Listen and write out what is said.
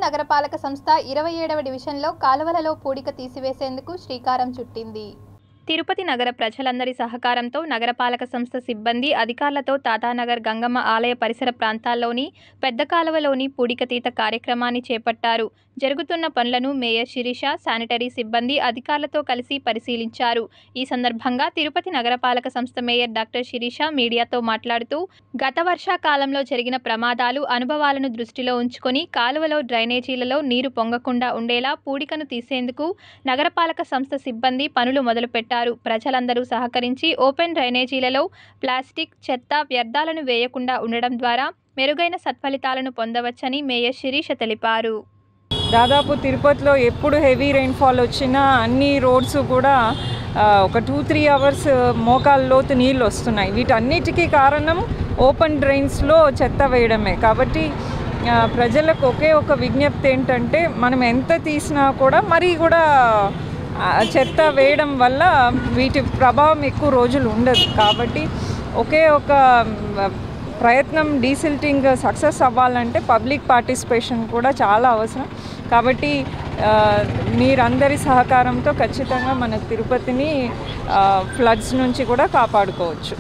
నగరపాలక సంస్థ 27వ డివిజన్లో కాలువలలో పూడిక తీసివేసేందుకు శ్రీకారం చుట్టింది. తిరుపతి నగర ప్రజలందరి సహకారంతో నగరపాలక సంస్థ సిబ్బంది అధికారులతో తాతానగర్ గంగమ్మ ఆలయ పరిసర ప్రాంతాల్లోని పెద్ద కాలువలోని పూడికతీత కార్యక్రమాన్ని చేపట్టారు. జరుగుతున్న పనులను మేయర్ శిరీష, శానిటరీ సిబ్బంది అధికారులతో కలిసి పరిశీలించారు. ఈ సందర్భంగా తిరుపతి నగరపాలక సంస్థ మేయర్ డాక్టర్ శిరీష మీడియాతో మాట్లాడుతూ, గత వర్షాకాలంలో జరిగిన ప్రమాదాలు, అనుభవాలను దృష్టిలో ఉంచుకొని కాలువలో డ్రైనేజీలలో నీరు పొంగకుండా ఉండేలా పూడికను తీసేందుకు నగరపాలక సంస్థ సిబ్బంది పనులు మొదలుపెట్టారు. ప్రజలందరూ సహకరించి ఓపెన్ డ్రైనేజీలలో ప్లాస్టిక్, చెత్త, వ్యర్థాలను వేయకుండా ఉండడం ద్వారా మెరుగైన సత్ఫలితాలను పొందవచ్చని మేయర్ శిరీష తెలిపారు. దాదాపు తిరుపతిలో ఎప్పుడు హెవీ రెయిన్ఫాల్ వచ్చినా అన్ని రోడ్స్ కూడా ఒక 2-3 అవర్స్ మోకాళ్ళ లోతు నీళ్ళు వస్తున్నాయి. వీటన్నిటికీ కారణం ఓపెన్ డ్రైన్స్లో చెత్త వేయడమే. కాబట్టి ప్రజలకు ఒకే ఒక విజ్ఞప్తి ఏంటంటే, మనం ఎంత తీసినా కూడా మరీ కూడా చెత్త వేయడం వల్ల వీటి ప్రభావం ఎక్కువ రోజులు ఉండదు. కాబట్టి ఒకే ఒక ప్రయత్నం డీసిల్టింగ్ సక్సెస్ అవ్వాలంటే పబ్లిక్ పార్టిసిపేషన్ కూడా చాలా అవసరం. కాబట్టి మీరందరి సహకారంతో ఖచ్చితంగా మన తిరుపతిని ఫ్లడ్స్ నుంచి కూడా కాపాడుకోవచ్చు.